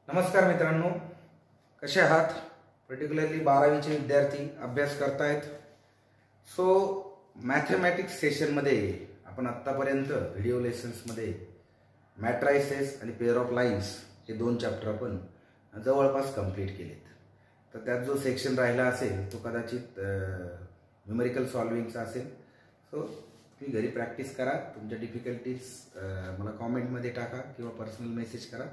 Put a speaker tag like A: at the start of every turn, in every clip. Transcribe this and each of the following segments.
A: नमस्कार मित्रांनो, कसे आहात? पर्टिक्युलरली 12वीचे विद्यार्थी अभ्यास करतायत. सो मॅथमॅटिक्स सेशनमध्ये आपण आत्तापर्यंत व्हिडिओ लेसन्समध्ये मॅट्रायसेस आणि पेअर ऑफ लाईन्स हे 2 चॅप्टर आपण जवळपास कंप्लीट केलेत. तर त्यात जो सेक्शन राहिला असेल तो कदाचित न्यूमेरिकल सॉल्विंगचा असेल. सो तुम्ही घरी प्रॅक्टिस करा. तुमच्या डिफिकल्टीज मला कॉमेंटमध्ये टाका किंवा पर्सनल मेसेज करा.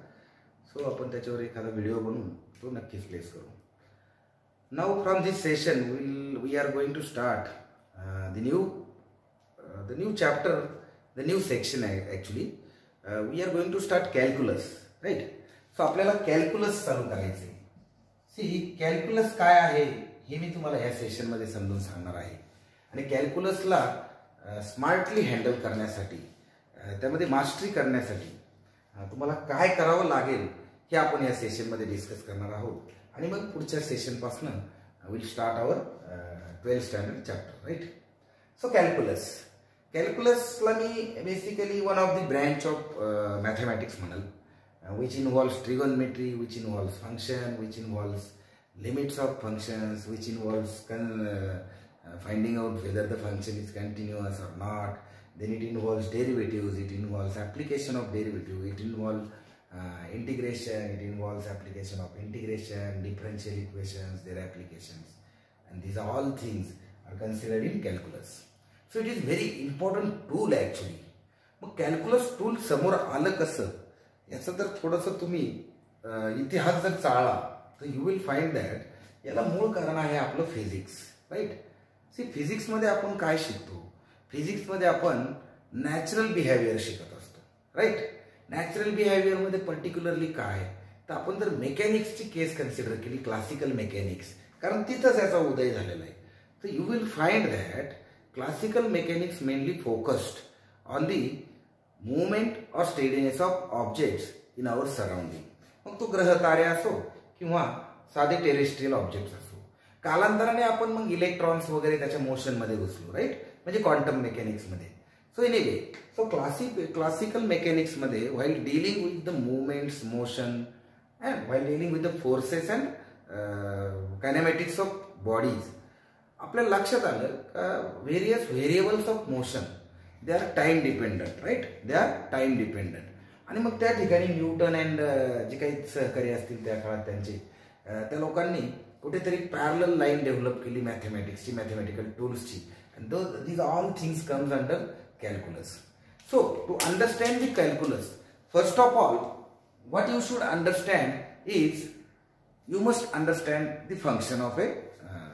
A: सो आपण त्याच्यावर एखादा व्हिडिओ बनवून तो नक्कीच प्लेस करू. Now from this session we are going to start the new chapter, the new section actually. We are going to start calculus, right. So आपल्याला कॅल्क्युलस चालू करायचं आहे. सी, कॅल्क्युलस काय आहे हे मी तुम्हाला या सेशनमध्ये समजून सांगणार आहे. आणि कॅल्क्युलसला स्मार्टली हँडल करण्यासाठी, त्यामध्ये मास्टरी करण्यासाठी तुम्हाला काय करावं लागेल हे आपण या सेशनमध्ये डिस्कस करणार आहोत. आणि मग पुढच्या सेशनपासून will start our 12th standard chapter, right. So कॅल्क्युलसला मी basically one of the branch of mathematics म्हणाल, which involves trigonometry, which involves function, which involves limits of functions, which involves finding out whether the function is continuous or not. Then it involves derivatives, it involves application of derivative, it involves integration, it involves application of integration, differential equations, their applications, and these all things are considered in calculus. So it is very important tool actually. मग calculus tool समोर आलं कसं याचं जर थोडंसं तुम्ही इतिहास जर चाळला तर यू विल फाइंड दॅट याला मूळ कारण आहे आपलं फिजिक्स, राईट. सी, फिजिक्समध्ये आपण काय शिकतो? फिजिक्समध्ये आपण नॅचरल बिहेवियर शिकत असतो, राईट. नॅचरल बिहेवियरमध्ये पर्टिक्युलरली काय तर आपण जर मेकॅनिक्सची केस कन्सिडर केली, क्लासिकल मेकॅनिक्स, कारण तिथंच याचा उदय झालेला आहे, तर you will find that classical mechanics mainly focused on the movement और steadiness of objects in our surrounding. मग तो ग्रह तारे असो किंवा साधे टेरेस्ट्रियल ऑब्जेक्ट्स असो. कालांतराने आपण मग इलेक्ट्रॉन्स वगैरे त्याच्या मोशनमध्ये घुसलो, राईट, म्हणजे क्वांटम मेकॅनिक्समध्ये. सो एनिवे, सो क्लासिकल मेकॅनिक्समध्ये while dealing with the movements, motion, and while dealing with the forces and kinematics of bodies, आपल्याला लक्षात आलं का various variables of motion they are time dependent, right. They are time dependent. आणि मग त्या ठिकाणी Newton and जे काही सहकारी असतील त्या काळात त्यांचे, त्या लोकांनी कुठेतरी पॅरलल लाईन डेव्हलप केली मॅथमॅटिक्सची, मॅथमॅटिकल टूल्सची. And these all things comes under calculus. So to understand the calculus, first of all what you should understand is you must understand the function of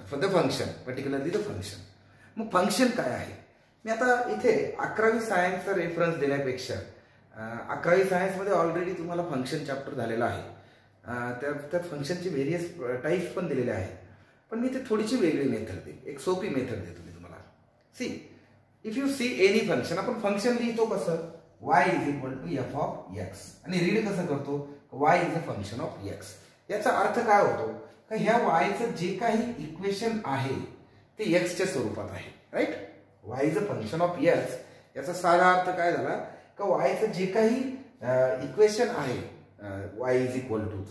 A: for the function, particularly the function. मग function काय आहे? मी आता इथे 11वी सायन्सचा reference देण्यापेक्षा 11वी सायन्समध्ये already तुम्हाला function chapter झालेला आहे. त्यात फंक्शनचे व्हेरियस टाईप्स पण दिलेले आहेत. पण मी ते थोडीशी वेगळी मेथड देईन, एक सोपी मेथड देतो मी तुम्हाला. See, if you see any function, आपण फंक्शन लिहितो कसं? y is equal to F of x. आणि रीड कसं करतो? y is a function of x. याचा अर्थ काय होतो का ह्या yचं जे काही इक्वेशन आहे ते एक्सच्या स्वरूपात आहे, right. y is a function of x. याचा साधा अर्थ काय झाला का yचं जे काही इक्वेशन आहे y इज इक्वल टू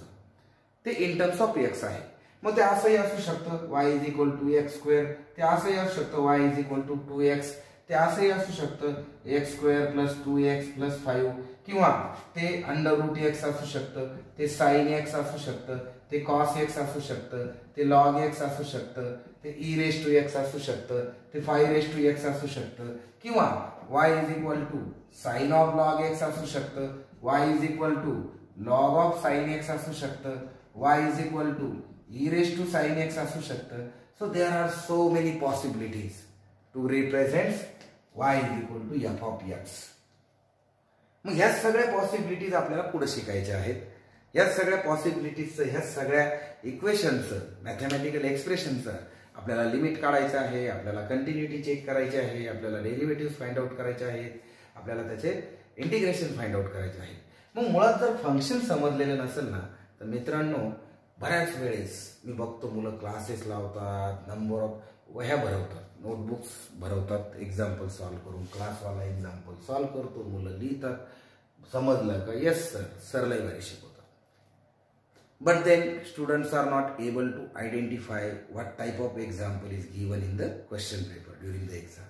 A: ते इन टर्म्स ऑफ एक्स आहे. मग ते असंही असू शकतं y is equal to x square, ते असंही असू शकतं y is equal to 2x, ते असंही असू शकतं x square plus 2x plus 5, किंवा ते अंडर रूट एक्स असू शकतं, ते साइन एक्स असू शकतं, ते कॉस एक्स असू शकतं, ते लॉग एक्स असू शकतं, ते ई रेस टू एक्स असू शकतं, ते 5 रेस टू एक्स असू शकतं, किंवा y is equal to sine of log x असू शकतं, y is equal to log of sine x असू शकतं, y is equal to e raise to sine x असू शकतं. So there are so many possibilities to represent y is equal to F of x. मग ह्या सगळ्या possibilities आपल्याला पुढे शिकायच्या आहेत. ह्या सगळ्या पॉसिबिलिटीजचं, ह्या सगळ्या इक्वेशनचं, मॅथमॅटिकल एक्सप्रेशनचं आपल्याला लिमिट काढायचं आहे, आपल्याला कंटिन्युटी चेक करायची आहे, आपल्याला डेरिव्हेटिव्ह फाइंड आउट करायचे आहेत, आपल्याला त्याचे इंटिग्रेशन फाइंड आउट करायचे आहे. मग मुळात जर फंक्शन समजलेलं नसेल ना तर मित्रांनो, बऱ्याच वेळेस मी बघतो मुलं क्लासेस लावतात, नंबर ऑफ वह्या भरवतात, नोटबुक्स भरवतात एक्झाम्पल सॉल्व करून. क्लासवाला एक्झाम्पल सॉल्व करतो, मुलं लिहितात, समजलं का येस सर, सरला भारी शिकवतात. but then students are not able to identify what type of example is given in the question paper during the exam.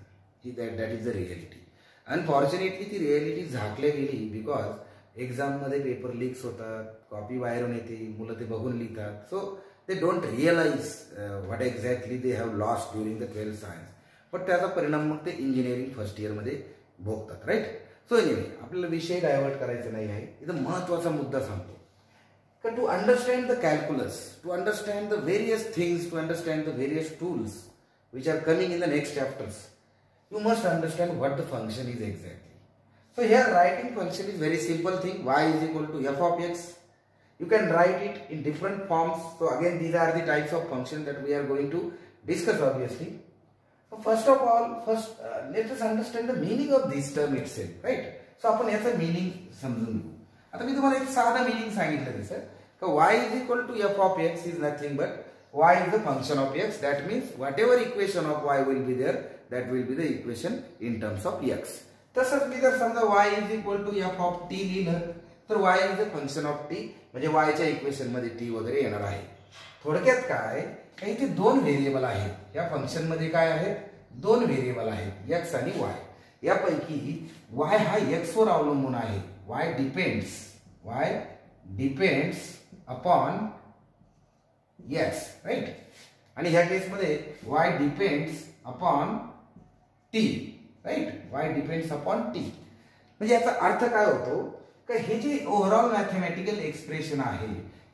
A: That is the reality. Unfortunately ती reality झाकल्या गेली बिकॉज एक्झाम मध्ये paper leaks होतात, copy बाहेरून येते, मुलं ते बघून लिहितात. So they don't realise what exactly they have lost during the 12th science. पण त्याचा परिणाम मग ते इंजिनिअरिंग फर्स्ट इयर मध्ये भोगतात. राईट. सो एनिवे आपल्याला विषय डायव्हर्ट करायचा नाही आहे. इथं महत्वाचा मुद्दा सांगतो. To understand the calculus, to understand the various things, to understand the various tools which are coming in the next chapters, you must understand what the function is exactly. So here writing function is very simple thing. Y is equal to f of x. You can write it in different forms. So again these are the types of function that we are going to discuss obviously. So first of all, let us understand the meaning of this term itself, right? So आपण याचा meaning समजून घेऊ. आता मी तुम्हाला एक साधा meaning सांगितलं sir. y is equal to f of x is nothing but y is the function of x. That means whatever equation of y will be there, that will be the equation in terms of x. तसंच मी जर समजा y is equal to f of t लिहिलं तर y is the function of t, म्हणजे y च्या equation मध्ये t वगैरे येणार आहे. थोडक्यात काय काही इथे दोन व्हेरिएबल आहेत. या फंक्शन मध्ये काय आहे? दोन व्हेरिएबल आहेत x आणि y. यापैकी y हा x वर अवलंबून आहे. y depends upon x, right? आणि ह्या केस मध्ये y depends upon t, right? y depends upon t. म्हणजे याचा अर्थ काय होतो की हे जे ओव्हरऑल मॅथमॅटिकल एक्सप्रेशन आहे,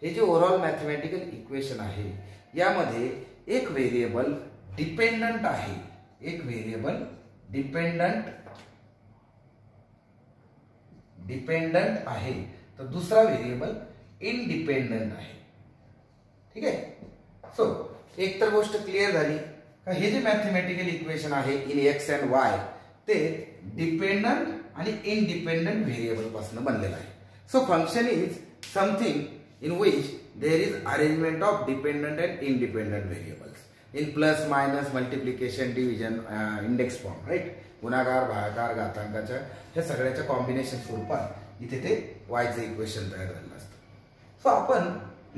A: हे जे ओव्हरऑल मॅथमॅटिकल इक्वेशन आहे, यामध्ये एक व्हेरिएबल डिपेंडंट आहे, एक व्हेरिएबल डिपेंडंट आहे, तर दुसरा व्हेरिएबल इंडिपेंडंट आहे. ठीक आहे. सो एक तर गोष्ट क्लिअर झाली का हे जे मॅथमॅटिकल इक्वेशन आहे इन एक्स अँड वाय ते डिपेंडंट आणि इंडिपेंडंट व्हेरिएबल पासून बनलेलं आहे. So function is something in which there is arrangement of dependent and independent variables in plus minus multiplication division index form, right? गुणाकार भागाकार घातांकाच्या ह्या सगळ्याच्या कॉम्बिनेशन स्वरूपात इथे ते वायचं इक्वेशन तयार झालेलं असतं. सो आपण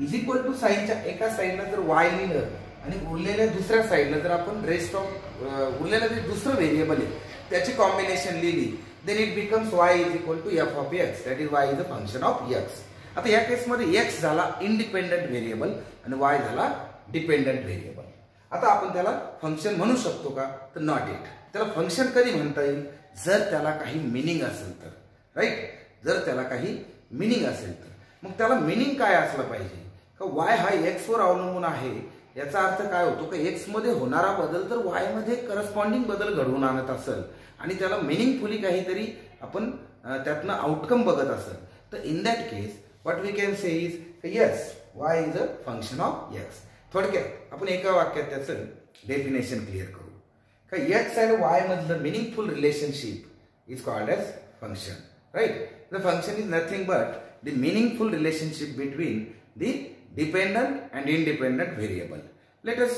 A: इज इक्वल टू साईनच्या एका साईडला जर वाय लिहिलं आणि उरलेल्या दुसऱ्या साईडला जर आपण रेस्ट ऑफ उरलेलं जे दुसरं व्हेरिएबल आहे त्याची कॉम्बिनेशन लिहिली, then it becomes y is equal to f of x. That is y is a function of x. आता या केसमध्ये x झाला इंडिपेंडंट व्हेरिएबल आणि y झाला डिपेंडंट व्हेरिएबल. आता आपण त्याला फंक्शन म्हणू शकतो का? तर नॉट इट. त्याला फंक्शन कधी म्हणता येईल? जर त्याला काही मिनिंग असेल तर, राईट? जर त्याला काही मिनिंग असेल तर. मग त्याला मिनिंग काय असलं पाहिजे? का y हा x वर अवलंबून आहे, याचा अर्थ काय होतो की x मध्ये होणारा बदल तर y मध्ये करस्पॉन्डिंग बदल घडवून आणत असेल आणि त्याला मिनिंगफुली काहीतरी आपण त्यातनं आउटकम बघत असेल, तर in that case what we can say is yes y is a function of x. थोडक्यात आपण एका वाक्यात त्याचं डेफिनेशन क्लिअर करू का x and y मधलं meaningful relationship is called as function, right? The function is nothing but the meaningful relationship between the dependent and independent variable. Let us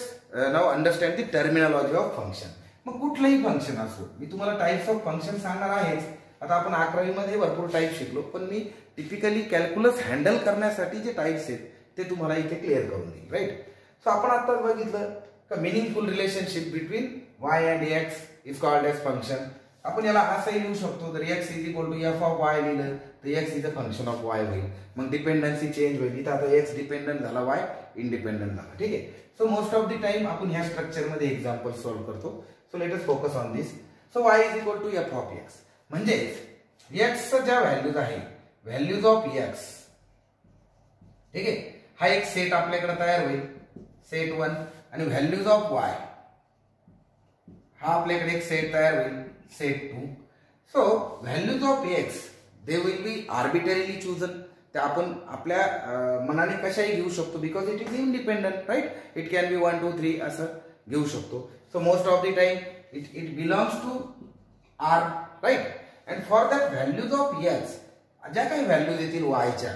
A: now understand the terminology of function. मग कुठलंही function असो, मी तुम्हाला types of function सांगणार आहेच. आता आपण 11वी मध्ये भरपूर टाइप शिकलो, पण मी टिपिकली कॅल्क्युलस हँडल करण्यासाठी जे टाइप्स आहेत ते तुम्हाला इथे क्लिअर करून देईन, राईट? सो आपण आता बघितलं का meaningful relationship between y and x is called as function. आपण याला असंही लिहू शकतो, जर x is equal to f of y लिहिलं तर x is a function of y होईल. मग डिपेंडन्सी चेंज होईल. इथं आता x डिपेंडंट झाला, y इंडिपेंडंट झाला. ठीक आहे. So most of the time आपण ह्या स्ट्रक्चर मध्ये एक्झाम्पल सॉल्व्ह करतो. So let us focus on this. So y is equal to f of x म्हणजे x च्या ज्या व्हॅल्यूज आहे, व्हॅल्यूज ऑफ x, ठीक आहे, हा एक सेट आपल्याकडे तयार होईल, सेट 1. आणि व्हॅल्यूज ऑफ y हा आपल्याकडे एक सेट तयार होईल, set 2. So values of x they will be arbitrarily chosen. त्या आपण आपल्या मनाने कशाही घेऊ शकतो because it is independent, right? It can be 1 2 3 असं घेऊ शकतो. So most of the time it belongs to r, right? And for that values of x ज्या काही व्हॅल्यूज येतील y च्या,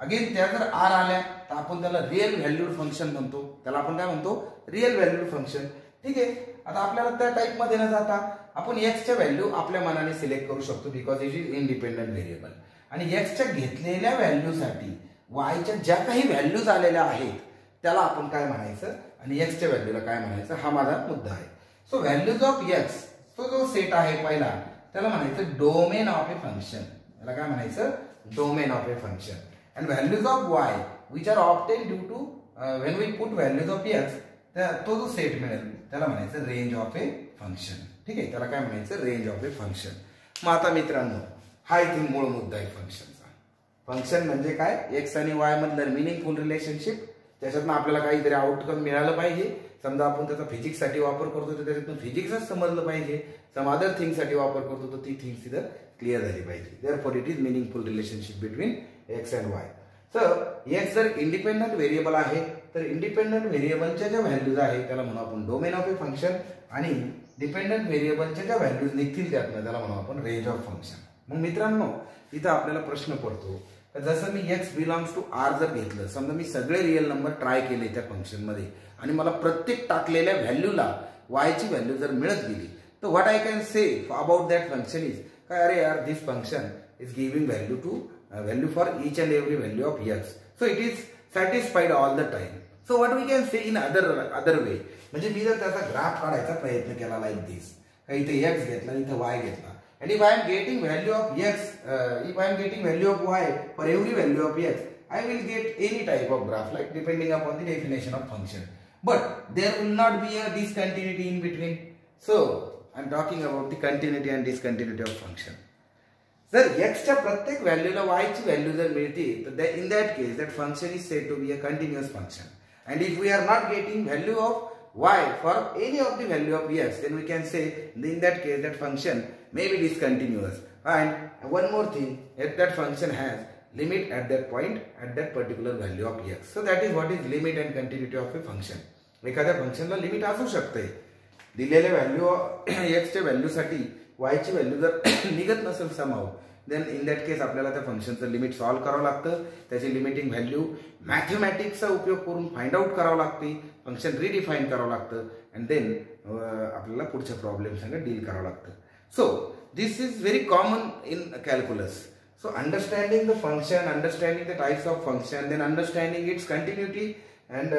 A: अगेन त्या जर r आल्या तर आपण त्याला रिअल व्हॅल्यूड फंक्शन म्हणतो. त्याला आपण काय म्हणतो? Real valued function. ठीक आहे. आता आपल्याला त्या टाइप मध्ये न जाता आपण x च्या व्हॅल्यू आपल्या मनाने सिलेक्ट करू शकतो because it is independent variable. आणि x च्या घेतलेल्या व्हॅल्यूसाठी वायच्या ज्या काही व्हॅल्यूज आलेल्या आहेत त्याला आपण काय म्हणायचं आणि एक्सच्या व्हॅल्यूला काय म्हणायचं, हा माझा मुद्दा आहे. सो व्हॅल्यूज ऑफ एक्स, तो जो सेट आहे पहिला त्याला म्हणायचं डोमेन ऑफ ए फंक्शन. याला काय म्हणायचं, domain of a function. And values of y which are obtain due to when we put values of x, तो जो सेट मिळेल त्याला म्हणायचं रेंज ऑफ ए फंक्शन. ठीक आहे, त्याला काय म्हणायचं, रेंज ऑफ ए फंक्शन. मग आता मित्रांनो, हा इथे मूळ मुद्दा आहे फंक्शनचा. फंक्शन म्हणजे काय, एक्स आणि वाय मधलं मिनिंगफुल रिलेशनशिप, त्याच्यातनं आपल्याला काहीतरी आउटकम मिळालं पाहिजे. समजा आपण त्याचा फिजिक्ससाठी वापर करतो तर त्याच्यातून फिजिक्सच समजलं पाहिजे. सम अदर थिंगसाठी वापर करतो तर ती थिंग तिथं क्लिअर झाली पाहिजे. Therefore it is meaningful relationship between x and Y. तर एक्स जर इंडिपेंडंट व्हेरिएबल आहे तर इंडिपेंडंट व्हेरिएबलच्या ज्या व्हॅल्यूज आहेत त्याला म्हणू आपण डोमेन ऑफ ए फंक्शन, आणि डिपेंडंट व्हेरिएबलच्या ज्या व्हॅल्यूज निघतील त्यातनं त्याला म्हणू आपण रेंज ऑफ फंक्शन. मग मित्रांनो, इथं आपल्याला प्रश्न पडतो, जसं मी एक्स बिलॉंग्स टू आर जर घेतलं, समजा मी सगळे रिअल नंबर ट्राय केले त्या फंक्शनमध्ये आणि मला प्रत्येक टाकलेल्या व्हॅल्यूला वायची व्हॅल्यू जर मिळत गेली तर what I can say about that function is काय, अरे यार this function is giving value for each and every value of x, so it is satisfied all the time. So what we can say in other way, म्हणजे मी जर त्याचा graph काढायचा प्रयत्न केला लाईक दिस, इथे एक्स घेतला इथे वाय घेतला, and if I am getting value of x, if I am getting value of y for every value of x, I will get any type of graph, like depending upon the definition of function. But there will not be a discontinuity in between. So I am talking about the continuity and discontinuity of function. जर x च्या प्रत्येक व्हॅल्यूला y ची value जर मिळते तर in that case that function is said to be a continuous function. And if we are not getting value of y for any of the value of x, then we can say in that case that function may be discontinuous. And one more thing, if that function has limit at that point at that particular value of x, so that is what is limit and continuity of a function. एखाद्या फंक्शनला limit असू शकते, दिलेल्या value x च्या व्हॅल्यूसाठी y ची value जर निघत नसेल समाव, देन इन दॅट केस आपल्याला त्या फंक्शनचं लिमिट सॉल्व्ह करावं लागतं, त्याची लिमिटिंग व्हॅल्यू मॅथमॅटिक्सचा उपयोग करून फाइंड आउट करावं लागते, फंक्शन रिडिफाईन करावं लागतं, अँड देन आपल्याला पुढच्या प्रॉब्लेम संग डील करावं लागतं. So this is very common in calculus. So understanding the function, understanding the types of function, then understanding its continuity and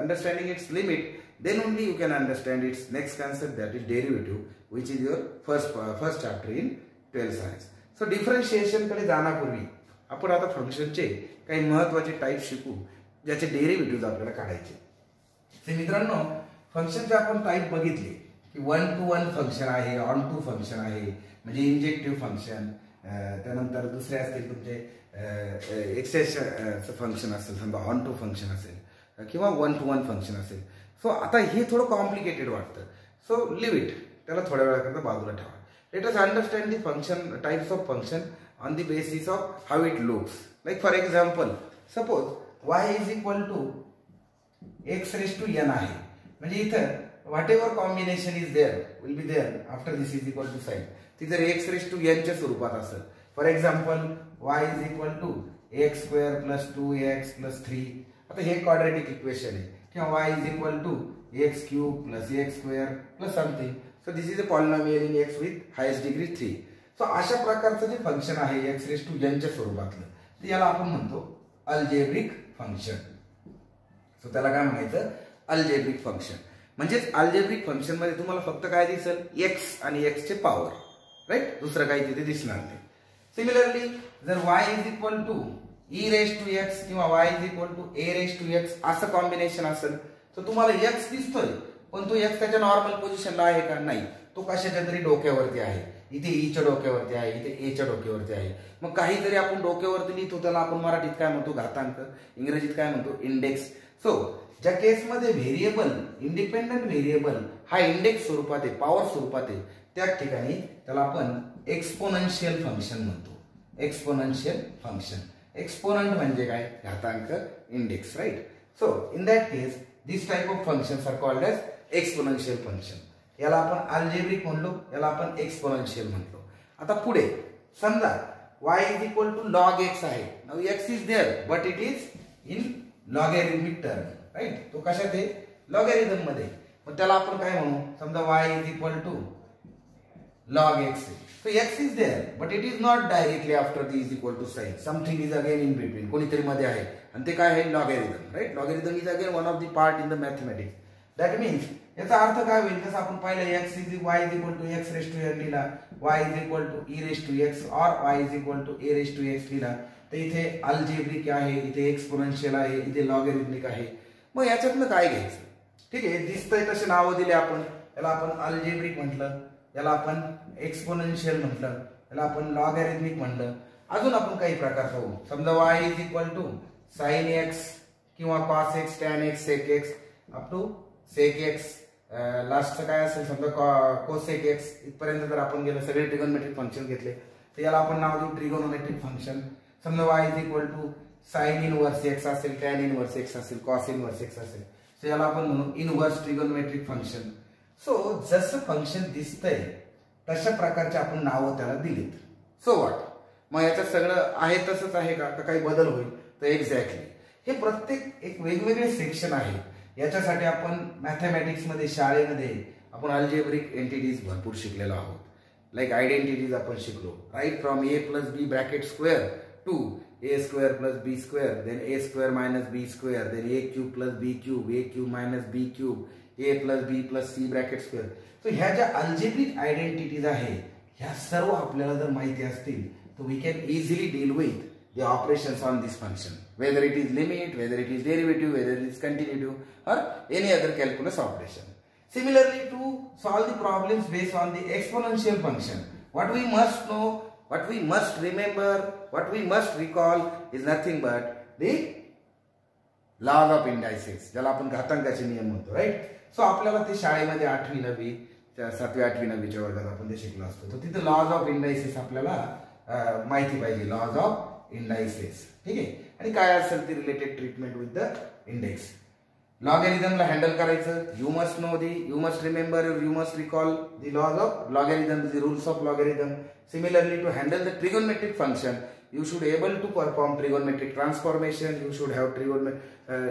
A: understanding its limit, then only you can understand its next concept, that is derivative, which is your first chapter in 12th science. So differentiation कडे जाण्यापूर्वी आपण आता फंक्शनचे काही महत्त्वाचे type शिकू ज्याचे derivative आपल्याला काढायचे. तर मित्रांनो, फंक्शनचे आपण टाइप बघितले की 1 to 1 फंक्शन आहे, ऑन टू फंक्शन आहे, म्हणजे इंजेक्टिव्ह फंक्शन, त्यानंतर दुसरे असतील तुमचे एक्सेसचं फंक्शन असेल, समजा ऑन टू फंक्शन असेल किंवा 1 to 1 फंक्शन असेल. सो आता हे थोडं कॉम्प्लिकेटेड वाटतं, सो लिव्ह इट, त्याला थोड्या वेळाकरता बाजूला ठेवा. Let us understand the function types of function on the basis of how it looks. Like for example, suppose y is equal to x raise to n आहे, म्हणजे इथं whatever combination is there will be there after this is equal to sign. ती जर x raised to n च्या स्वरूपात असेल, for example y is equal to x square plus 2x plus 3, आता हे क्वाड्रेटिक इक्वेशन आहे, किंवा y is equal to x cube plus x square plus something. So this is a polynomial in x with highest degree 3. So अशा प्रकारचं जे function आहे x raised to n च्या स्वरूपातलं, तर याला आपण म्हणतो अल्जेब्रिक फंक्शन. सो त्याला काय म्हणायचं, अल्जेब्रिक फंक्शन. म्हणजेच अल्जेब्रिक फंक्शन मध्ये तुम्हाला फक्त काय दिसेल, एक्स आणि एक्स चे पॉवर, राईट, दुसरं काही तिथे दिसणार नाही. सिमिलरली जर y is equal to e raise to x किंवा y is equal to a raise to x असं कॉम्बिनेशन असेल तर तुम्हाला x दिसतोय, पण तो x त्याच्या नॉर्मल पोझिशनला आहे का, नाही, तो कशाच्या तरी डोक्यावरती आहे. इथे e च्या डोक्यावरती आहे, इथे a च्या डोक्यावरती आहे. मग काहीतरी आपण डोक्यावरती लिहितो त्याला आपण मराठीत काय म्हणतो, घातांक, इंग्रजीत काय म्हणतो, इंडेक्स. सो ज्या केसमध्ये व्हेरिएबल, इंडिपेंडंट व्हेरिएबल हा इंडेक्स स्वरूपात आहे, पॉवर स्वरूपात आहे, त्या ठिकाणी त्याला आपण एक्सपोनेन्शियल फंक्शन म्हणतो. एक्सपोनेन्शियल फंक्शन, एक्सपोनंट म्हणजे काय, घातांक, index, right. So in that case this type of functions are called as exponential function. याला आपण अल्जेब्रिक म्हणलो, याला आपण एक्सपोनेन्शियल म्हणलो. आता पुढे समजा y is equal to log x आहे. Now x is there but it is in logarithmic term, right. तो कशात आहे, लॉगॅरिथम मध्ये. मग त्याला आपण काय म्हणू, समजा y is equal to log x. So x is there, but it is not directly after the is equal to sign. Something is again in between. कोणीतरी मध्ये आहे आणि ते काय आहे logarithm, right? Logarithm is again one of the part in the mathematics. That means याचा अर्थ काय होईल? जसं आपण पाहिलं x is y is equal to x raised to n लिहिला, y is equal to e raised to x or y is equal to a raised to x लिहिला, तर इथे अल्जेब्रिक आहे, इथे एक्सपोनेन्शियल आहे, इथे लॉगॅरिथमिक आहे. मग याच्यातनं काय घ्यायचं? ठीक आहे, दिसतंय तसे नावं दिले आपण. याला आपण अल्जेब्रिक म्हटलं, याला आपण एक्सपोनेन्शियल म्हटलं, याला आपण लॉगॅरिथमिक म्हटलं. अजून आपण काही प्रकार पाहू. समजा y is equal to sin x किंवा cos x tan x sec x up to sec x लास्टचं काय असेल समजा cosec x इथपर्यंत जर आपण गेलो सगळे ट्रिगोनोमेट्रिक फंक्शन घेतले तर याला आपण नाव देऊ ट्रिगोनोमेट्रिक फंक्शन. समजा y is equal to sin inverse x असेल, tan इनवर्स x असेल, cos इनवर्स x असेल, तर याला आपण म्हणू इनवर्स ट्रिगोनोमेट्रिक फंक्शन. सो जसं फंक्शन दिसतंय तशा प्रकारचे आपण नावं त्याला दिलीत. So what? मग याच्यात सगळं आहे तसंच आहे का काही बदल होईल? तर एक्झॅक्टली हे प्रत्येक एक वेगवेगळे सेक्शन आहे. याच्यासाठी आपण मॅथमॅटिक्स मध्ये शाळेमध्ये आपण अल्जेब्रिक एंटिटीज भरपूर शिकलेलो आहोत. लाईक आयडेंटिटीज आपण शिकलो, right from a plus B bracket square to a square plus B square, then a square minus B square, then a cube plus B cube, a cube minus B cube, a plus B plus C bracket square. So ह्या ज्या algebraic identities आहे ह्या सर्व आपल्याला जर माहिती असतील तर we can easily deal with the operations on this function, whether it is limit, whether it is derivative, whether it is continuative or any other calculus operation. Similarly, to solve the problems based on the exponential function, what we must know, what we must remember, what we must recall is nothing but the laws of indices, ज्याला आपण घातांकाचे नियम म्हणतो, right. So आपल्याला ते शाळेमध्ये 8वी 9वी 7वी 8वी 9वीच्या वर्गात आपण ते शिकलो असतो. तर तिथे लॉज ऑफ इंडायसेस आपल्याला माहिती पाहिजे, लॉज ऑफ इंडायसेस. ठीक आहे, आणि काय असेल ती related treatment with the index. लॉगॅरिथमला हँडल करायचं, you must remember, you must recall the laws of logarithm, the rules of logarithm. Similarly to handle the trigonometric function you should able to perform trigonometric transformation. You should have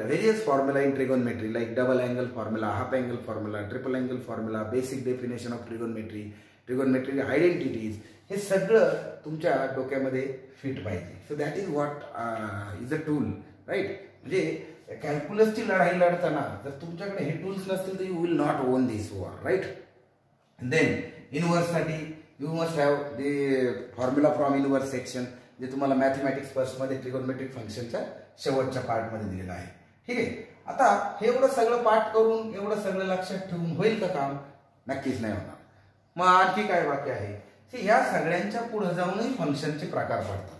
A: various formula in trigonometry like double angle formula, half angle formula, triple angle formula, basic definition of trigonometry, trigonometric identities. हे सगळं तुमच्या डोक्यामध्ये fit पाहिजे. So that is what is a tool, right. म्हणजे कॅल्क्युलसची लढाई लढताना जर तुमच्याकडे हे टूल्स नसतील तर you will not own this war, right. Then inverse साठी you must have the formula from inverse section, जे तुम्हाला मॅथमॅटिक्स फर्स्ट मध्ये ट्रिगोनोमेट्रिक फंक्शनच्या शेवटच्या पार्ट मध्ये दिलेलं आहे. ठीक आहे, आता हे एवढं सगळं पाठ करून एवढं सगळं लक्षात ठेवून होईल का काम? नक्कीच नाही होणार. मग आणखी काय वाक्य आहे की ह्या सगळ्यांच्या पुढे जाऊनही फंक्शनचे प्रकार पडतात.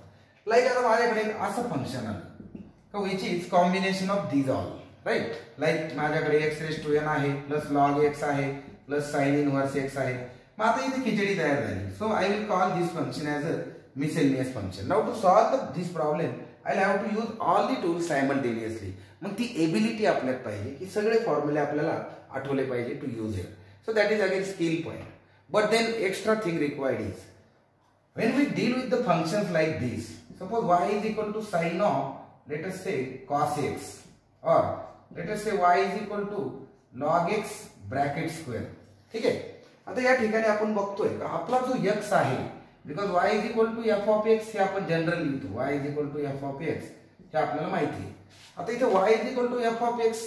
A: लाईक आता माझ्याकडे असं फंक्शन आलं which is combination of these all, right. Like माझ्याकडे x रेज टू n आहे प्लस लॉग x आहे प्लस साइन इनवर्स x आहे. मग आता इथे खिचडी तयार झाली. So I will call this function as a miscellaneous function. Now to solve this problem I'll have to use all the tools simultaneously. मग ती एबिलिटी आपल्यात पाहिजे की सगळे फॉर्म्युले आपल्याला आठवले पाहिजे to use here. So that is again skill point. But then extra thing required is when we deal with the functions like this, suppose y is equal to sin of let us say cos x or let us say y is equal to log x bracket square. ठीक आहे, आता या ठिकाणी आपण बघतोय का आपला जो x आहे because y is equal to F of X हे आपण जनरल लिहितो. y is equal to F of X हे आपल्याला माहिती आहे. आता इथे y is equal to F of X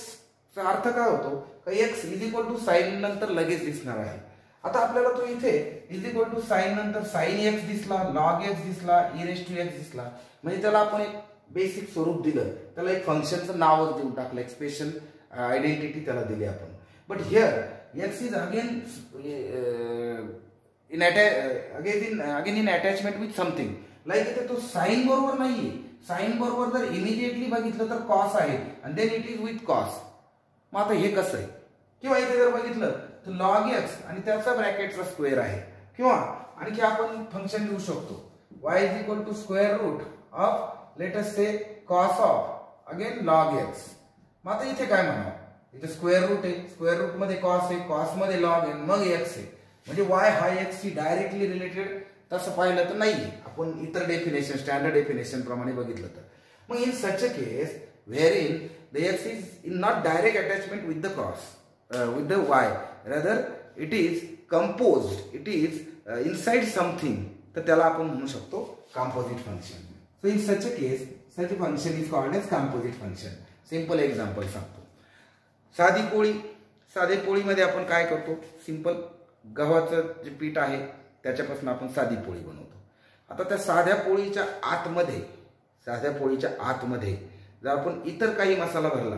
A: चा अर्थ काय होतो का x is equal to sine नंतर लगेच दिसणार आहे. आता आपल्याला तो इथे इज इक्वल टू साइन नंतर साइन एक्स दिसला, लॉग एक्स दिसला, ई रेज टू एक्स दिसला, म्हणजे त्याला आपण एक बेसिक स्वरूप दिलं, त्याला एक फंक्शनचं नावच देऊन टाकलं, एक स्पेशल आयडेंटिटी त्याला दिली आपण. But here x is again again in attachment with something. Like इथे तो साइन बरोबर नाहीये. साइन बरोबर जर इमिडिएटली बघितलं तर कॉस आहे आणि then it is with cos. मग आता हे कसं आहे? किंवा इथे जर बघितलं तर लॉग एक्स आणि त्याचा ब्रॅकेटचा स्क्वेअर आहे. किंवा आणखी आपण फंक्शन लिहू शकतो y is equal to square root of let us say cos of again log X. मग आता इथे काय म्हणावं? इथे स्क्वेअर रूट आहे, स्क्वेअर रूट मध्ये कॉस आहे, कॉस मध्ये लॉग आहे, मग एक्स आहे. म्हणजे y हा x शी डायरेक्टली रिलेटेड तसं पाहिलं तर नाहीये. आपण इतर डेफिनेशन स्टँडर्ड डेफिनेशन प्रमाणे बघितलं तर. मग in such a case where in the x is in not direct attachment with the cross with the y, rather it is composed, it is inside something, तर त्याला आपण म्हणू शकतो composite function. So in such a case such a function is called as composite function. Simple example सांगतो. साधी पोळी. साधी पोळीमध्ये आपण काय करतो, सिंपल गव्हाचं जे पीठ आहे त्याच्यापासून आपण साधी पोळी बनवतो. आता त्या साध्या पोळीच्या आतमध्ये जर आपण इतर काही मसाला भरला,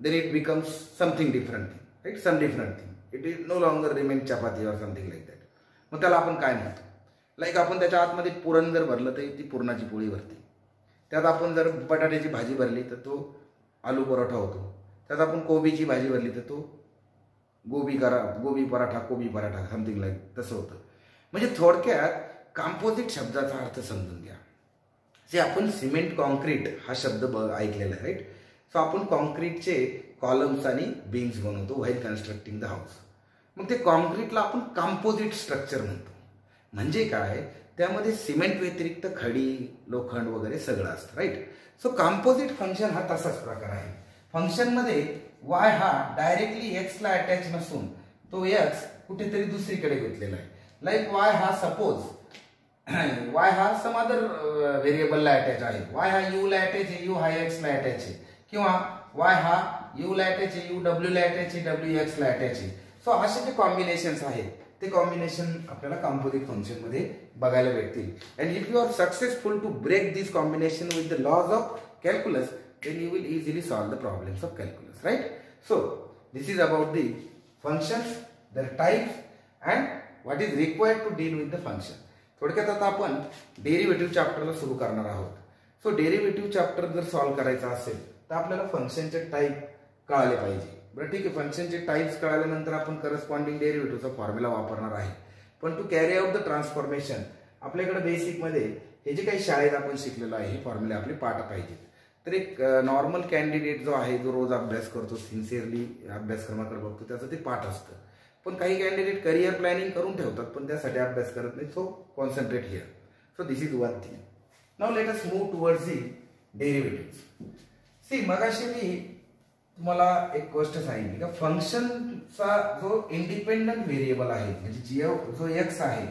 A: then it becomes something different thing, right, some different thing. It is no longer remain chapati और समथिंग लाईक दॅट. मग त्याला आपण काय म्हणतो, लाईक आपण त्याच्या आतमध्ये पुरण जर भरलं तर ती पुरणाची पोळी भरते. त्यात आपण जर बटाट्याची भाजी भरली तर तो आलू परोठा होतो. त्यात आपण कोबीची भाजी भरली तर तो गोबी पराठा समथिंग लाईक तसं होतं. म्हणजे थोडक्यात कंपोजिट शब्दाचा अर्थ समजून घ्या. जे आपण सिमेंट कॉन्क्रीट हा शब्द ऐकलेला आहे, राईट. सो आपण कॉन्क्रीटचे कॉलम्स आणि बीम्स बनवतो व्हाईल कन्स्ट्रक्टिंग द हाऊस. मग ते कॉन्क्रीटला आपण कंपोजिट स्ट्रक्चर म्हणतो. म्हणजे काय, त्यामध्ये सिमेंट व्यतिरिक्त खडी, लोखंड वगैरे सगळं असतं, राईट. सो कंपोजिट फंक्शन हा तसाच प्रकार आहे. फंक्शनमध्ये वाय हा डायरेक्टली एक्सला अटॅच नसून तो एक्स कुठेतरी दुसरीकडे घेतलेला आहे. लाईक वाय हा सपोज वाय हा सम अदर व्हेरिएबलला अटॅच आहे. वाय हा यू ला अटॅच आहे, यू हा एक्स ला अटॅच आहे. किंवा वाय हा यू ला अटॅच आहे, यू डब्ल्यू ला अटॅच आहे, डब्ल्यू एक्स ला अटॅच आहे. सो असे जे कॉम्बिनेशन्स आहेत ते कॉम्बिनेशन आपल्याला कंपोजिट फंक्शन मध्ये बघायला भेटतील. And if you are successful to break this combination with the laws of calculus, then you will easily solve the problems of calculus, right? So this is about the functions, their types and what is required to deal with the function. थोडक्यात आता आपण derivative चॅप्टरला सुरू करणार आहोत. So derivative chapter जर solve करायचा असेल तर आपल्याला फंक्शनचे टाईप कळाले पाहिजे. बरं ठीक आहे, फंक्शनचे टाईप्स कळाल्यानंतर आपण करस्पॉन्डिंग डेरिव्हेटिव्हचा फॉर्म्युला वापरणार आहे. पण to carry out the transformation आपल्याकडे बेसिकमध्ये हे जे काही शाळेत आपण शिकलेलो आहे हे फॉर्म्युले आपले पाठ पाहिजेत. तर एक नॉर्मल कॅन्डिडेट जो आहे, जो रोज अभ्यास करतो, सिन्सिअरली अभ्यासक्रमाकडे बघतो, त्याचं ते पाठ असतं. पण काही कॅन्डिडेट करिअर प्लॅनिंग करून ठेवतात पण त्यासाठी अभ्यास करत नाही. So concentrate here. So this is one thing. Now let us move towards the derivative. See मगाशी मी तुम्हाला एक गोष्ट सांगितली का, फंक्शनचा जो इंडिपेंडंट व्हेरिएबल आहे म्हणजे जो एक्स आहे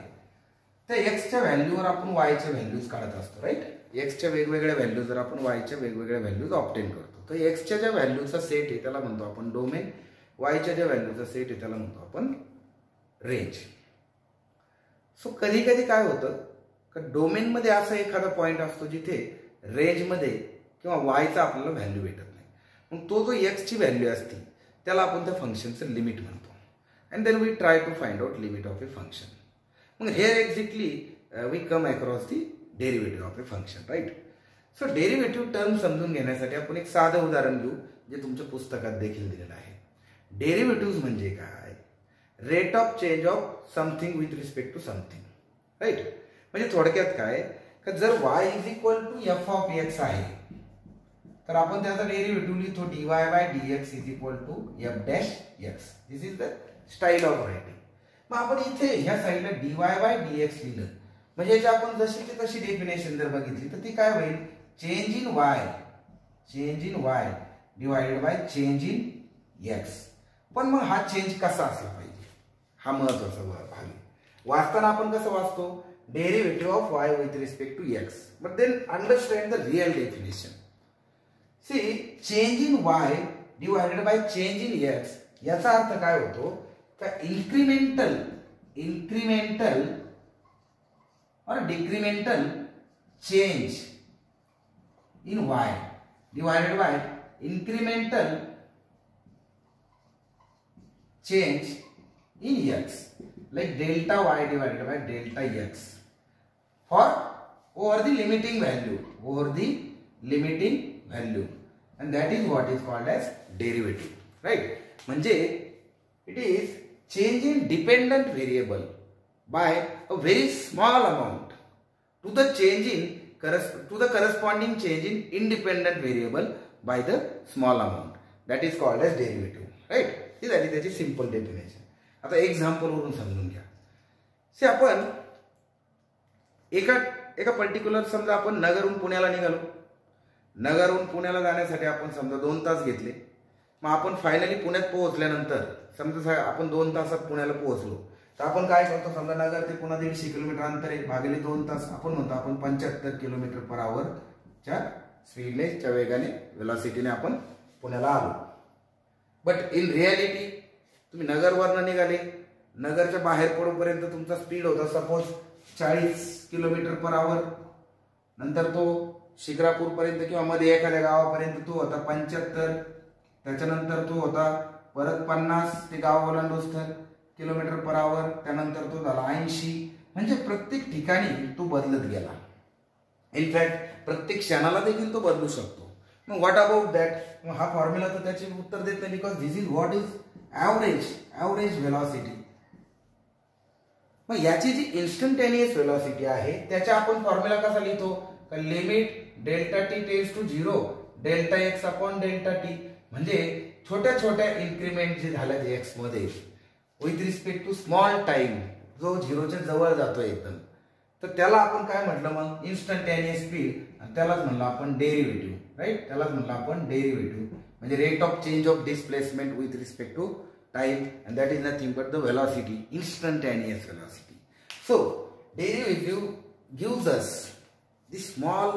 A: त्या एक्सच्या व्हॅल्यूवर आपण वायच्या व्हॅल्यूज काढत असतो, राईट. एक्सच्या वेगवेगळ्या व्हॅल्यूज जर आपण वायच्या वेगवेगळ्या व्हॅल्यूज ऑब्टेन करतो. तर एक्सच्या ज्या व्हॅल्यूचा सेट आहे त्याला म्हणतो आपण डोमेन. वायच्या ज्या व्हॅल्यूचा सेट आहे त्याला म्हणतो आपण रेंज. सो कधी कधी काय होतं का डोमेनमध्ये असा एखादा पॉईंट असतो जिथे रेंजमध्ये किंवा वायचा आपल्याला व्हॅल्यू भेटत नाही. मग तो जो एक्सची व्हॅल्यू असते त्याला आपण त्या फंक्शनचं लिमिट म्हणतो. And then we try to find out limit of a function. मग here exactly we come across the derivative of a function, right. So derivative term समजून घेण्यासाठी आपण एक साधं उदाहरण घेऊ जे तुमच्या पुस्तकात देखील दिलेलं आहे. डेरिव्हेटिव्ह म्हणजे काय, rate of change of something with respect to something, right. म्हणजे थोडक्यात काय का जर Y is equal to F of x आहे तर आपण त्याचा डेरिव्हेटिव्ह लिहितो dy by dx is equal to F dash X. This is the style of writing. मग आपण इथे ह्या साईडला dy बाय dx लिहिलं म्हणजे याची आपण जशीची तशी डेफिनेशन जर बघितली तर ती काय होईल, change in Y divided by change in x. पण मग हा चेंज कसा असला पाहिजे हा महत्वाचा भाग आहे. वाचताना आपण कसं वाचतो, derivative of Y with respect to X. But then understand the real definition. See change in Y divided by change in X याचा अर्थ काय होतो का incremental or decremental change in y divided by incremental change in x, like delta y divided by delta x for over the limiting value, and that is what is called as derivative, right. म्हणजे it is change in dependent variable by a very small amount to the corresponding change in independent variable by the small amount, that is called as derivative, right. ही झाली त्याची simple definition. आता example वरून समजून घ्या. से आपण एका particular समजा आपण नगरहून पुण्याला निघालो. नगरहून पुण्याला जाण्यासाठी आपण समजा 2 तास घेतले. मग आपण फायनली पुण्यात पोहोचल्यानंतर समजा आपण 2 तासात पुण्याला पोहोचलो तर आपण काय करतो, समजा नगर ते पुन्हा 150 किलोमीटर अंतर आहे, भागिले 2 तास, आपण म्हणतो आपण 75 किलोमीटर पर आवर च्या स्पीडने, च्या वेगाने, वेलॉसिटीने आपण पुण्याला आलो. बट इन रियालिटी तुम्ही नगरवरनं निघाले, नगरच्या बाहेर पडूपर्यंत तुमचा स्पीड होता सपोज 40 किलोमीटर पर आवर, नंतर तो शिक्रापूरपर्यंत किंवा मध्ये एखाद्या गावापर्यंत तो होता 75, त्याच्यानंतर तो होता परत 50 ते गाव ओलांडोस्तर किलोमीटर पर आवर, त्यानंतर तो झाला 80. म्हणजे प्रत्येक ठिकाणी तो बदलत गेला. इनफॅक्ट प्रत्येक क्षणाला देखील तो बदलू शकतो. मग व्हॉट अबाउट दॅट, हा फॉर्म्युला तर त्याचे उत्तर देत नाही, because this is what is average velocity. मग याची जी इन्स्टंटेनियस व्हेलॉसिटी आहे त्याचा आपण फॉर्म्युला कसा लिहितो, limit delta T tends to 0 delta X upon delta T. म्हणजे छोट्या छोट्या इन्क्रीमेंट जे झाल्यात एक्स मध्ये with respect to small time, जो 0च्या जवळ जातोय एकदम, तर त्याला आपण काय म्हटलं मग, इन्स्टंटेनियस स्पीड. आणि त्यालाच म्हणलं आपण डेरिव्हेटिव्ह, राईट, त्यालाच म्हणलं आपण डेरिव्हेटिव्ह. म्हणजे rate of change of displacement with respect to time, and that is nothing but the velocity, instantaneous velocity. So derivative gives us the small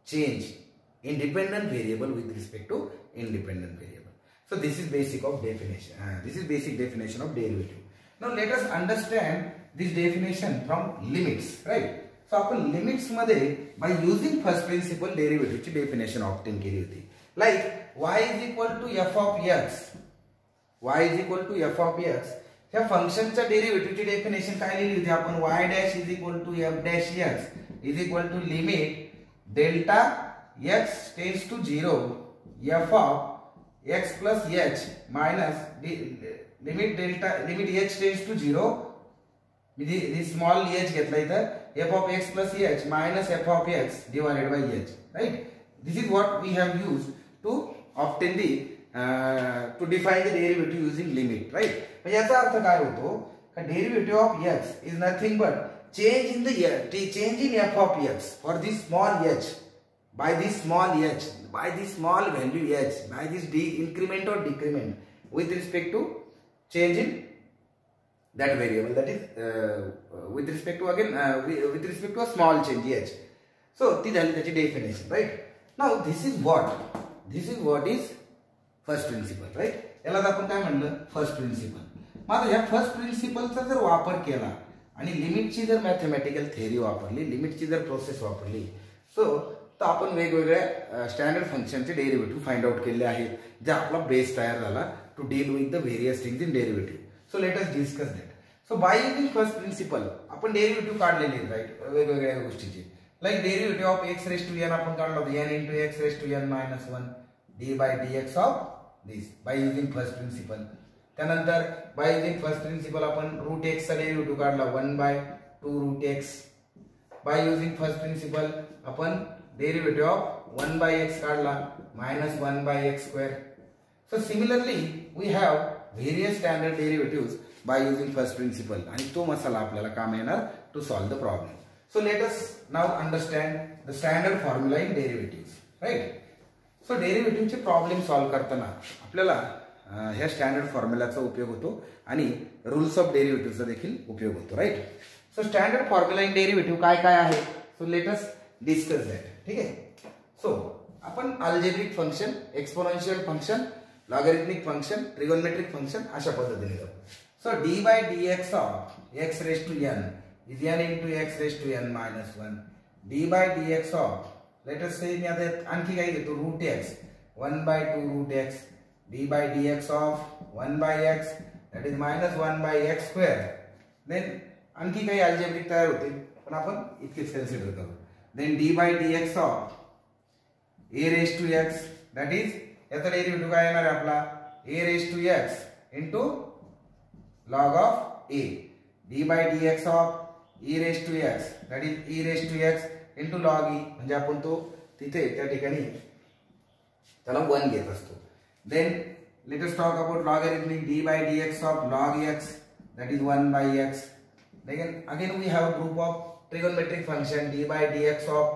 A: change in dependent variable with respect to independent variable. So this is basic of definition. This is basic definition of derivative. Now let us understand this definition from limits, right? So आपण limits मध्ये by using first principle derivative ची definition obtain केली होती. Like y is equal to f of x. y is equal to f of x. ह्या फंक्शनच्या डेरिव्हेटिव्हची definition काय लिहिली होती आपण, y dash is equal to f dash x is equal to limit delta x tends to 0 f of x plus h minus limit h tends to 0, म्हणजे small h घेतला इथं, f of x plus h minus f of x divided by h, right? This is what we have used to obtain the to define the derivative using limit, right? म्हणजे याचा अर्थ काय होतो, का derivative of x is nothing but change in f of x for this small h by this small value h by this increment or decrement with respect to change in that variable, that is with respect to again with respect to a small change h. So ती झाली त्याची definition, right. Now this is what is first principle, right. यालाच आपण काय म्हणलं, first principal. मग आता ह्या फर्स्ट प्रिन्सिपलचा जर वापर केला आणि लिमिटची जर मॅथमॅटिकल थेअरी वापरली, लिमिटची जर प्रोसेस वापरली, तर आपण वेगवेगळ्या स्टँडर्ड फंक्शनचे डेरिव्हेटिव्ह फाइंड आउट केले आहेत, जे आपला बेस तयार झाला to deal with the various things in derivative. So let us discuss that. So by using first principle आपण डेरिव्हेटिव्ह काढलेले आहेत, राईट, वेगवेगळ्या गोष्टीचे. Like derivative of x raise to n आपण काढला होता, n into x raise to n minus 1 d by dx of this by using first principle. त्यानंतर by using first principle आपण रूट x चा डेरिव्हेटिव्ह काढला 1 by 2 root x. by using first principle आपण derivative of 1 by x काढला minus 1 by x square. So similarly we have various standard derivatives by using first principle, आणि तो मसाला आपल्याला काम येणार to solve the problem. So let us now understand the standard formula in derivatives, right? So डेरिव्हेटिव्हचे problem solve करताना आपल्याला ह्या standard फॉर्म्युलाचा उपयोग होतो आणि रूल्स ऑफ डेरिव्हेटिव्हचा देखील उपयोग होतो, right. So standard formula in derivative काय काय आहे, so let us discuss that. ठीक आहे. सो आपण algebraic function, exponential function, logarithmic function, trigonometric function अशा पद्धतीने जातो. So d by D x of x raise to n is n into x raise to n minus 1. D by D x of, let us say मी आता आणखी काही घेतो, root x 1 by 2 root x d by dx of 1 by x that is minus 1 by x square. then आणखी काही algebraic तयार होते, पण आपण इतकेच कन्सिडर करू. then d by dx of a raised to x that is, याचा derivative काय येणार आहे आपला, a raised to x into log of a. d by dx of e raised to x that is e raised to x into log e, म्हणजे आपण तो तिथे त्या ठिकाणी त्याला 1 घेत असतो. then let us talk about logarithmic d by dx of log x that is 1 by x. again we have a group of trigonometric function d by dx of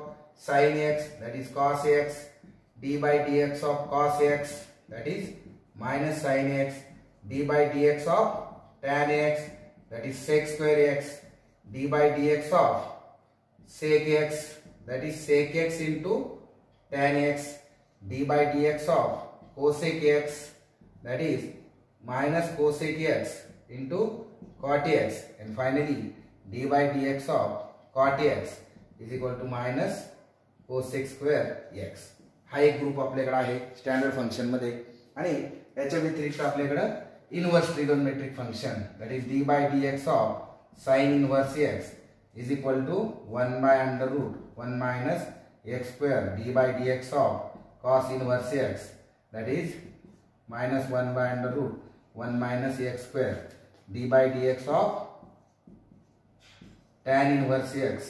A: sin x that is cos x, d by dx of cos x that is minus sin x, d by dx of tan x that is sec square x d by dx of sec x, that is sec x into tan x d by dx of cosec x, that is minus cosec x into cot x, and finally d by dx of cot x is equal to minus cosec square x. हा एक group आपल्याकडे आहे standard function मध्ये. आणि याच्या व्यतिरिक्त आपल्याकडे inverse trigonometric function, that is D by D x of sine inverse X is equal to 1 by under root 1 minus X square D by D x of cos inverse X, that is minus 1 by under root 1 minus X square D by D x of tan inverse x,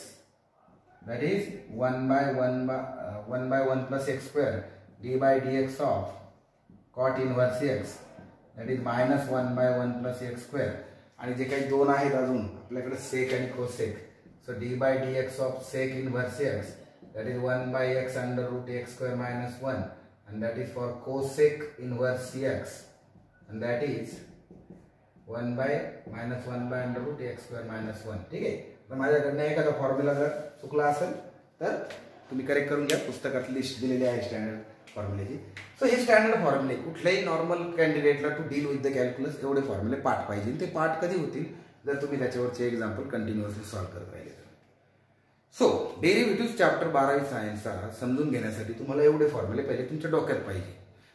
A: that is 1 by 1 plus x square d by dx of cot inverse x, that is minus 1 by 1 plus x square. आणि जे काही दोन आहेत अजून आपल्याकडे sec आणि cosec, so d by dx of sec inverse x, that is 1 by x under root x square minus 1, and that is for cosec inverse x, and that is 1 by minus 1 by under root x square minus 1. ठीक आहे. तर माझ्याकडनं एखादा formula जर चुकला असेल तर तुम्ही करेक्ट करून घ्या. पुस्तकात लिस्ट दिलेली आहे स्टँडर्ड फॉर्म्युलेची. सो हे स्टँडर्ड फॉर्म्युले कुठल्याही नॉर्मल कॅन्डिडेटला to deal with the calculus एवढे फॉर्म्युले पाठ पाहिजे. ते पाठ कधी होतील जर तुम्ही त्याच्यावरचे एक्झाम्पल कंटिन्युअसली सॉल्व्ह करत राहिले तर. सो डेरिव्हेटिव्ह चॅप्टर 12वी सायन्सचा समजून घेण्यासाठी तुम्हाला एवढे फॉर्म्युले पहिले तुमच्या डोक्यात पाहिजे.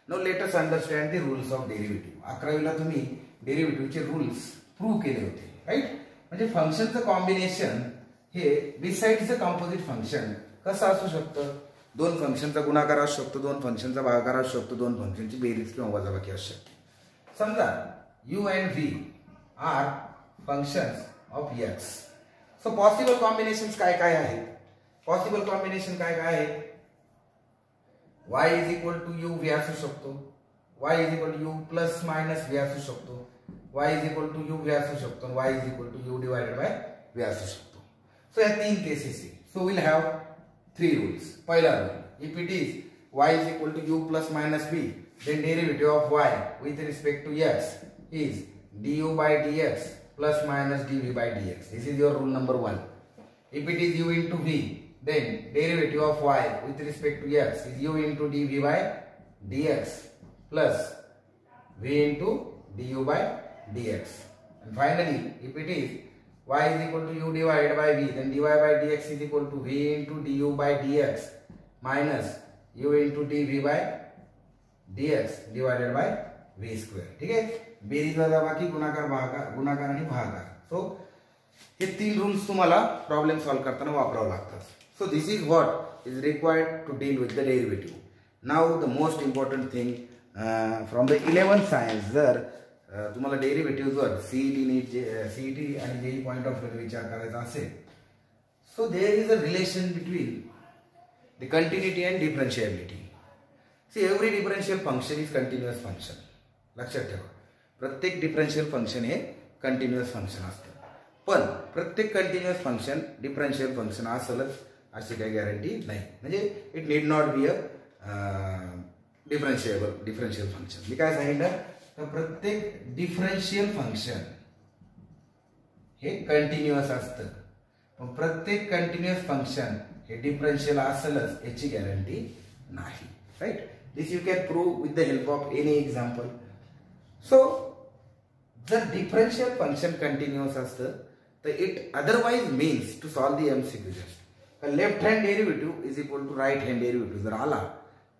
A: Now let us understand the rules of derivative. 11वीला तुम्ही डेरिव्हेटिव्हचे रूल्स प्रूव्ह केले होते, राईट. म्हणजे फंक्शनचं कॉम्बिनेशन हे बिसाइड्स द कंपोजिट फंक्शन कसं असू शकतं. दोन फंक्शनचा गुणाकार असू शकतो, दोन फंक्शनचा भागाकार असू शकतो, दोन फंक्शनची बेरीज किंवा वजाबाकी असू शकते. समजा u and v are functions of x. So possible combinations काय काय आहेत. पॉसिबल कॉम्बिनेशन काय काय आहे. y is equal to u v असू शकतो, y is equal to u plus minus v असू शकतो, y is equal to u v असू शकतो, y is equal to u divided by v असू शकतो. सो या तीन केसेस आहे. So will have 3 rules. पहिला rule, if it is y is equal to u plus minus v, then derivative of y with respect to x is du by dx plus minus dv by dx. This is your rule number 1. If it is u into v, then derivative of y with respect to x is u into dv by dx plus v into du by dx. And finally, if it is y is equal to u divided by v, then dy by dx is equal to v into du by dx minus u into dv by dx divided by v square. ठीक आहे. बेरीज वजाबाकी गुणाकार गुणाकार आणि भागाकार. So हे 3 rules तुम्हाला प्रॉब्लेम सॉल्व्ह करताना वापरावे लागतात. So this is what is required to deal with the derivative. Now the most important thing from the 11th science, जर तुम्हाला डेरिव्हेटिव्हवर सीईटी आणि जेई पॉइंट ऑफ व्ह्यू विचार करायचा असेल, so there is a relation between the continuity and differentiability. See every differential function is continuous function. लक्षात ठेवा, प्रत्येक डिफरन्शियल फंक्शन हे कंटिन्युअस फंक्शन असतं. पण प्रत्येक कंटिन्युअस फंक्शन डिफरन्शियल फंक्शन असेलच अशी काही गॅरंटी नाही. म्हणजे it need not be a differential function. मी काय सांगितलं तर प्रत्येक डिफरन्शियल फंक्शन हे कंटिन्युअस असतं, पण प्रत्येक कंटिन्युअस फंक्शन हे डिफरन्शियल असेलच याची गॅरंटी नाही, right. This you can prove with the help of any example. So जर डिफरन्शियल फंक्शन कंटिन्युअस असतं तर it otherwise means to solve the MCQ just left hand derivative is equal to right hand derivative जर आला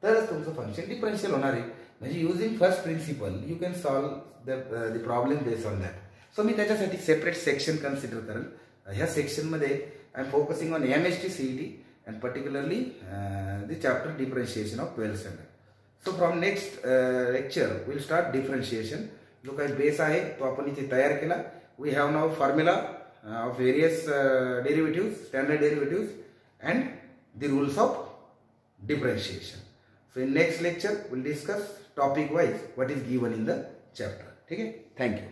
A: तरच तुमचं function differential होणार आहे. म्हणजे using first principle you can solve the problem based on that. So मी त्याच्यासाठी separate section consider करेल. ह्या सेक्शनमध्ये I am focusing on MST CET and particularly the chapter differentiation of 12th standard. So from next lecture will start differentiation. जो काही base आहे तो आपण इथे तयार केला. We have now formula of various derivative, standard derivative and the rules of differentiation. So in next lecture we'll discuss topic wise what is given in the chapter. ठीक है, thank you.